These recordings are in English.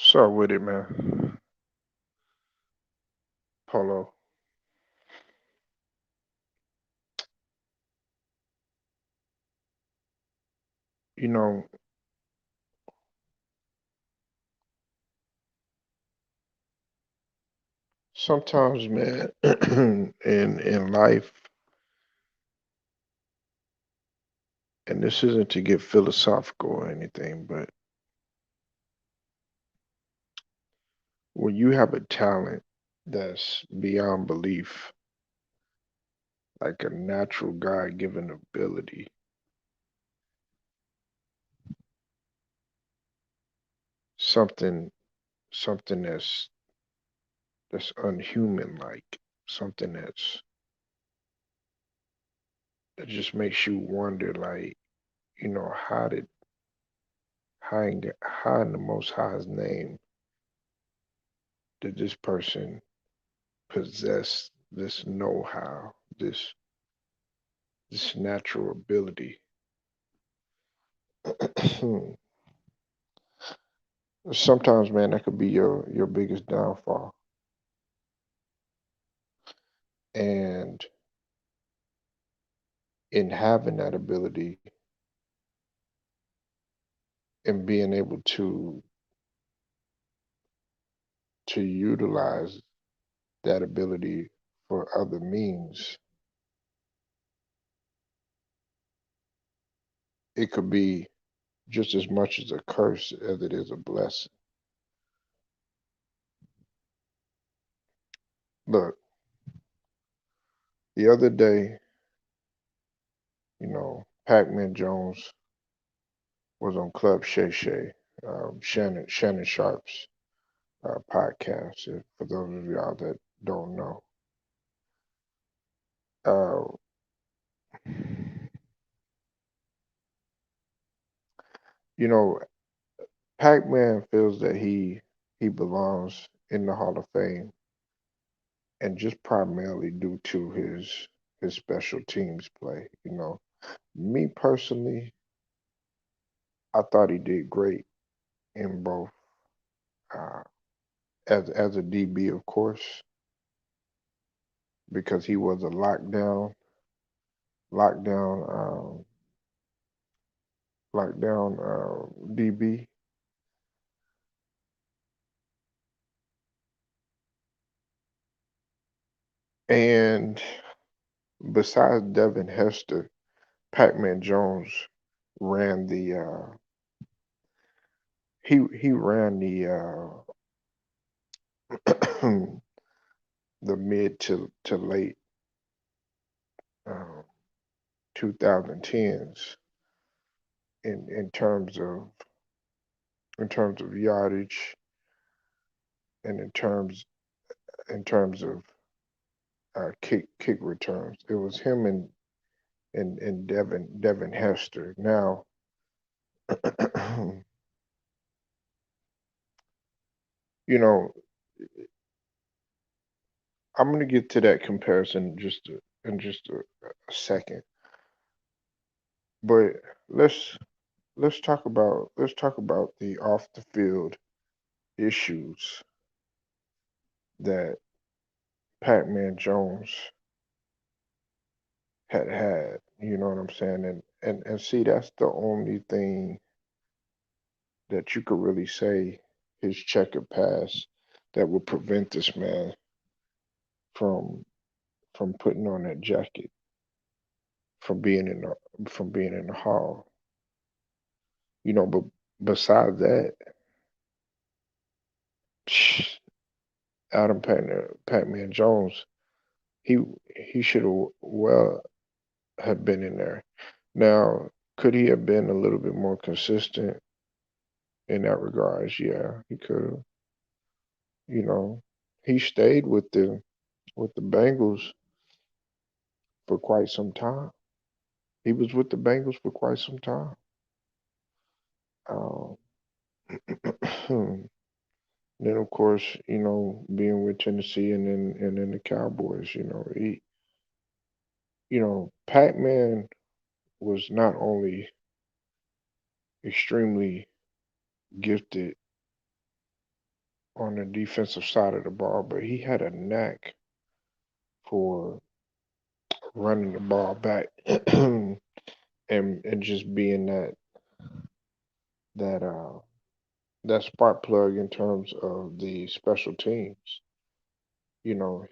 So with it, man. Polo. You know, sometimes, man, in life, and this isn't to get philosophical or anything, but when you have a talent that's beyond belief, like a natural God-given ability, something, something that's unhuman, like something that just makes you wonder, like, how did how in the Most High's name did this person possess this know-how, this natural ability? Sometimes, man, that could be your biggest downfall. And in having that ability and being able to utilize that ability for other means, it could be just as much as a curse as it is a blessing. Look, the other day, Pac-Man Jones was on Club Shay Shay, Shannon Sharp's podcast. For those of y'all that don't know, uh, you know, Pac-Man feels that he belongs in the Hall of Fame, and just primarily due to his special teams play. Me personally, I thought he did great in both uh, as a DB, of course, because he was a lockdown, lockdown DB. And besides Devin Hester, Pac-Man Jones ran he ran the mid to late um, 2010s in terms of yardage and in terms of kick returns. It was him and Devin Hester. Now, you know, I'm gonna get to that comparison in just a second, but let's let's talk about the off the field issues that Pac-Man Jones had. You know what I'm saying? And see, that's the only thing that you could really say his checkered past that would prevent this man from putting on that jacket, from being in the hall. But besides that, Adam Pac-Man Jones, he he should have well have been in there. Now, could he have been a little bit more consistent in that regards? Yeah, he could have. You know, he stayed with the Bengals for quite some time. He was with the Bengals for quite some time. Um, then of course, being with Tennessee and then the Cowboys, Pac-Man was not only extremely gifted on the defensive side of the ball, but he had a knack for running the ball back and just being that that spark plug in terms of the special teams. You know,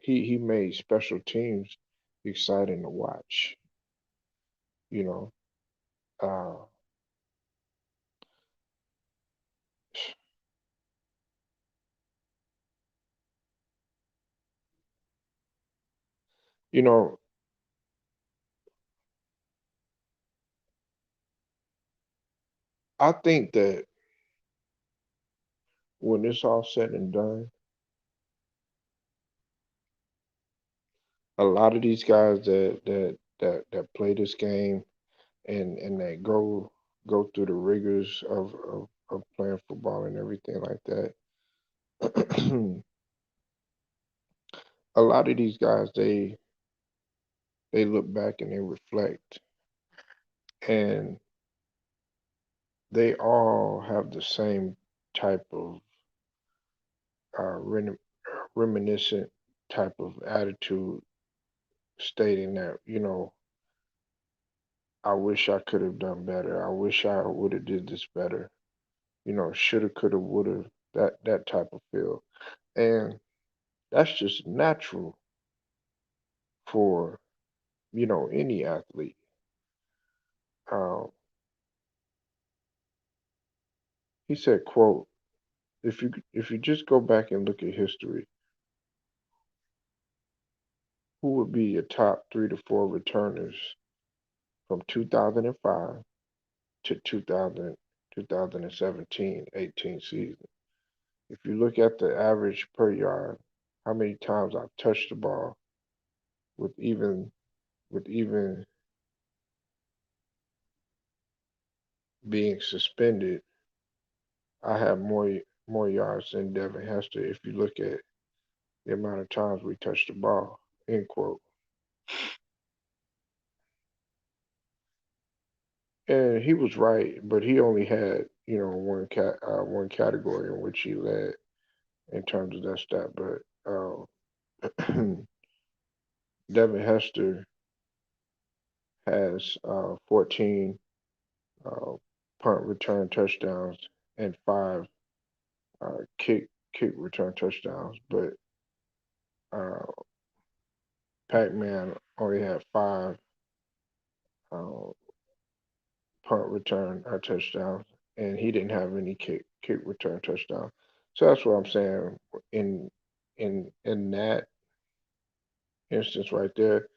he made special teams exciting to watch. You know, uh, you know, I think that when it's all said and done, a lot of these guys that play this game and that go through the rigors of playing football and everything like that. A lot of these guys they look back and they reflect and they all have the same type of uh, rem- reminiscent type of attitude stating that, you know, I wish I could have done better. I wish I would have did this better. You know, shoulda, coulda, woulda, that type of feel. And that's just natural for, you know, any athlete. Um, he said, quote, if you just go back and look at history, who would be your top 3 to 4 returners from 2005 to 2017-18 season? If you look at the average per yard, how many times I've touched the ball with even being suspended, I have more yards than Devin Hester. If you look at the amount of times we touched the ball, end quote. And he was right, but he only had one category in which he led in terms of that stat. But Devin Hester has 14 uh, punt return touchdowns and 5 kick return touchdowns, but uh, Pac-Man only had 5 punt return touchdowns, and he didn't have any kick return touchdowns. So that's what I'm saying. In in that instance right there,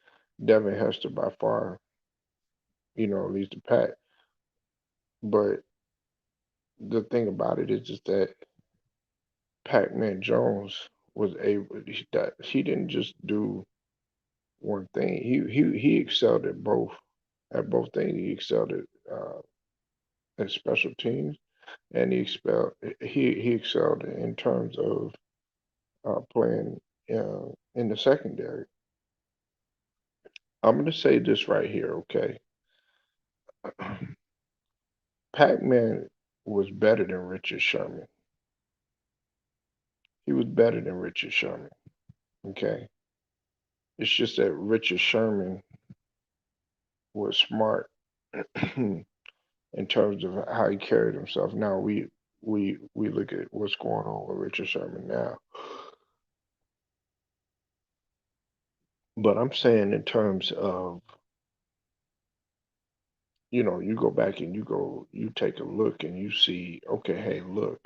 Devin Hester by far, leads the pack. But the thing about it is just that Pac-Man Jones was able that he didn't just do one thing. He excelled at both things. He excelled at special teams, and he excelled in terms of playing in the secondary. I'm going to say this right here, okay? Pac-Man was better than Richard Sherman. He was better than Richard Sherman, okay? It's just that Richard Sherman was smart in terms of how he carried himself. Now we look at what's going on with Richard Sherman now. But I'm saying in terms of, you go back and you take a look and you see, okay, hey, look,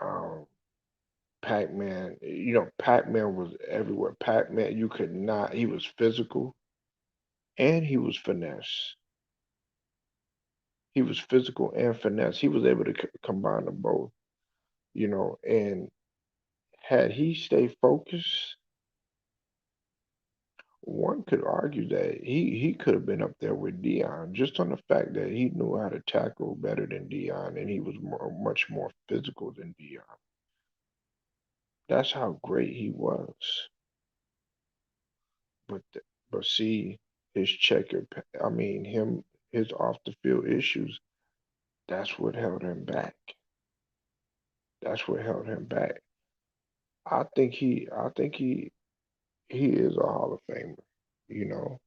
um, Pac-Man, Pac-Man was everywhere. Pac-Man, you could not, he was physical and he was finesse. He was physical and finesse. He was able to combine them both, and had he stayed focused, one could argue that he could have been up there with Dion just on the fact that he knew how to tackle better than Dion and he was much more physical than Dion. That's how great he was. But but see, his I mean his off the field issues. That's what held him back. that's what held him back. I think he is a Hall of Famer, you know,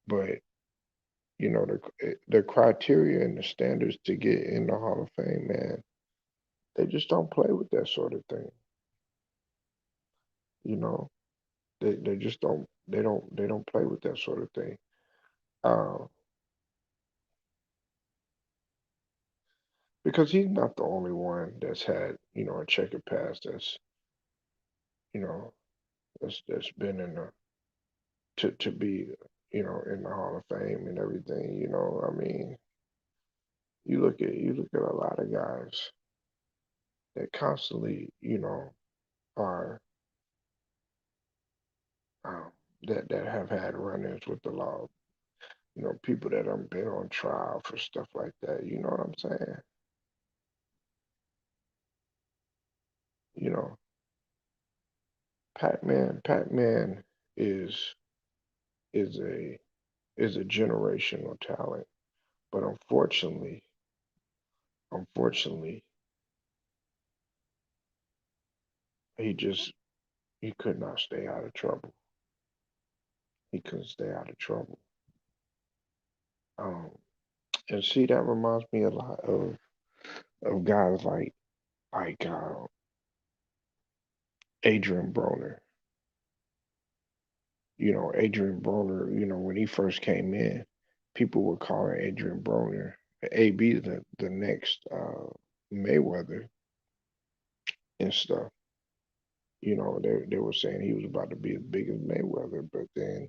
but the criteria and the standards to get in the Hall of Fame, man, they just don't play with that sort of thing. You know, they just don't play with that sort of thing. Uh, because he's not the only one that's had a checkered past you know that's been in the to be in the Hall of Fame and everything. I mean, you look at a lot of guys that constantly are um, that have had run-ins with the law. People that have been on trial for stuff like that. You know what I'm saying? You know, Pac-Man is is a is a generational talent, but unfortunately, he just he could not stay out of trouble. He couldn't stay out of trouble. Um, and see, that reminds me a lot of guys like Adrian Broner. Adrian Broner. When he first came in, people were calling Adrian Broner AB the next Mayweather and stuff. They were saying he was about to be as big as Mayweather, but then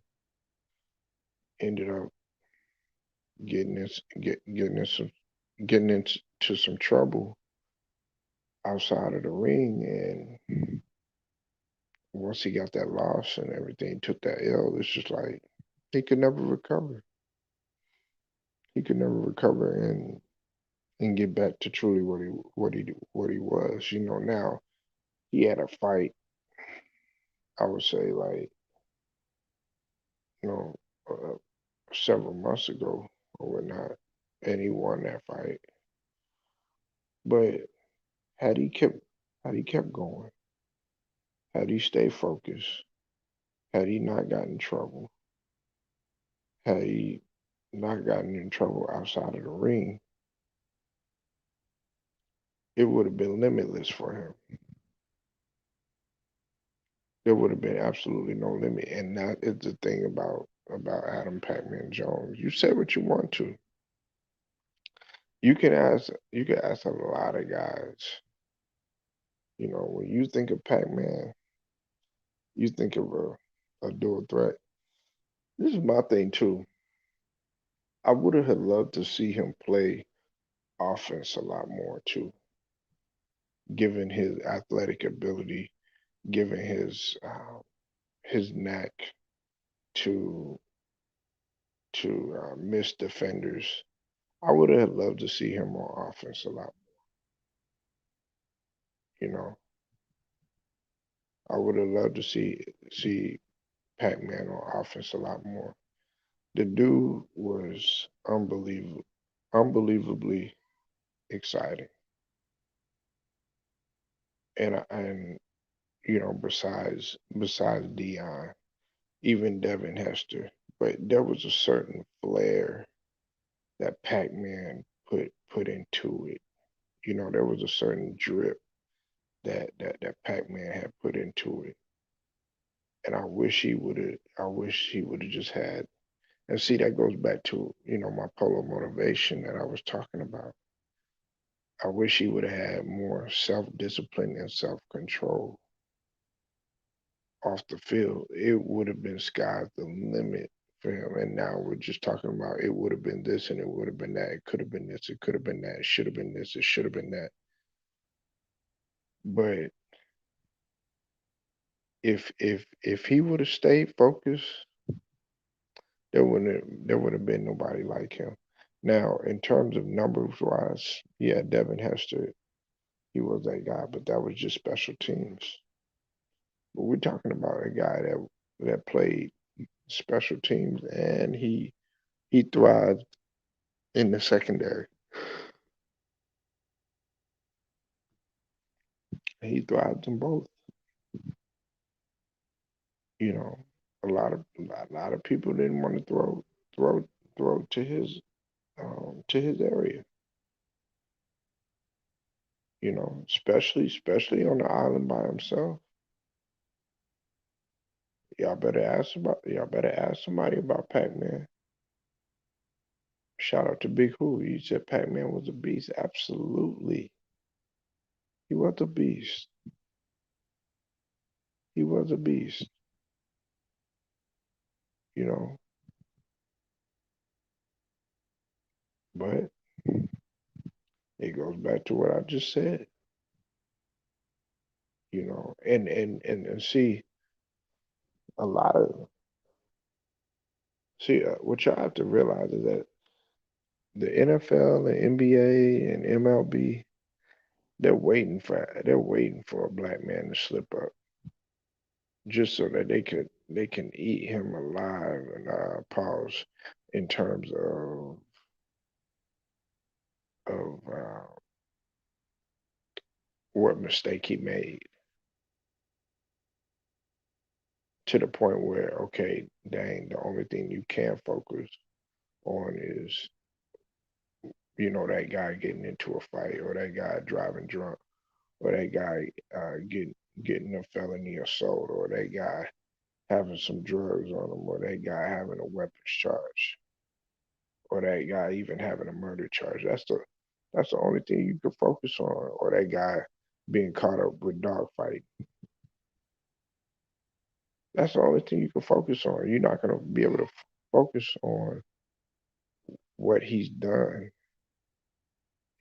ended up getting into some trouble outside of the ring, and once he got that loss and everything, took that L, it's just like he could never recover. He could never recover and get back to truly what he was. Now he had a fight. I would say like you know uh, several months ago or whatnot, and he won that fight. But had he kept had he kept going, had he stayed focused, had he not gotten in trouble, had he not gotten in trouble outside of the ring, it would have been limitless for him. There would have been absolutely no limit, and that is the thing about Adam Pac-Man Jones. You say what you want to. You can ask a lot of guys. When you think of Pac-Man, you think of a dual threat. This is my thing too. I would have loved to see him play offense a lot more too, given his athletic ability, given his knack to miss defenders. I would have loved to see him on offense a lot. You know, I would have loved to see Pac-Man on offense a lot more. The dude was unbelievably exciting, and besides Dion, even Devin Hester, but there was a certain flair that Pac-Man put into it. There was a certain drip that Pac-Man had put into it, and I wish he would have just had. And see, that goes back to my polo motivation that I was talking about. I wish he would have had more self-discipline and self-control off the field. It would have been sky's the limit for him. And now we're just talking about it would have been this and it would have been that. It could have been this. It could have been that. It should have been this. It should have been that. But if he would have stayed focused, there would have been nobody like him. Now, in terms of numbers wise, yeah, Devin Hester, he was that guy, but that was just special teams. But we're talking about a guy that played special teams and he thrived in the secondary. He thrived in both. You know, a lot of people didn't want to throw throw to his area. You know, especially on the island by himself. Y'all better ask somebody about Pac-Man. Shout out to Big Who. You said Pac-Man was a beast. Absolutely. He was a beast. He was a beast, you know. But it goes back to what I just said, you know. And see a lot of see what y'all have to realize is that the NFL and NBA and MLB they're waiting for a black man to slip up just so that they can eat him alive and pause in terms of what mistake he made to the point where okay, dang, the only thing you can focus on is that guy getting into a fight or that guy driving drunk or that guy getting a felony assault or that guy having some drugs on him or that guy having a weapons charge or that guy even having a murder charge. That's the only thing you can focus on, or that guy being caught up with dogfighting. That's the only thing you can focus on. You're not going to be able to focus on what he's done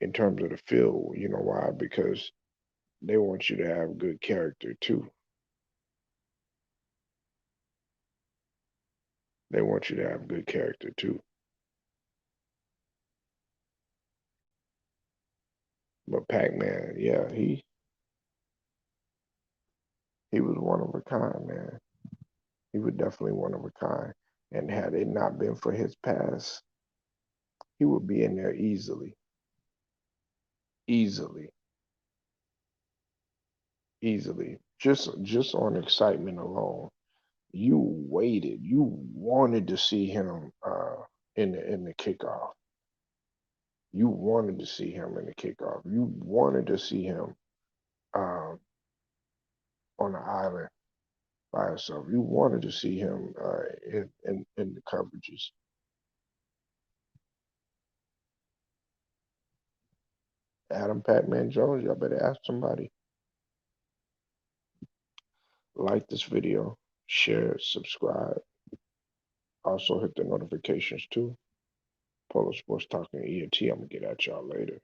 in terms of the field. You know why? Because they want you to have good character too. They want you to have good character too. But Pac-Man, yeah, he was one of a kind, man. He was definitely one of a kind. And had it not been for his past, he would be in there easily, easily, easily. Just on excitement alone. You waited. You wanted to see him in the kickoff. You wanted to see him in the kickoff. You wanted to see him um, on the island by himself. You wanted to see him in the coverages. Adam Pac-Man Jones, y'all better ask somebody. Like this video, share, subscribe. Also hit the notifications too. Polo Sports Talking ENT. I'm gonna get at y'all later.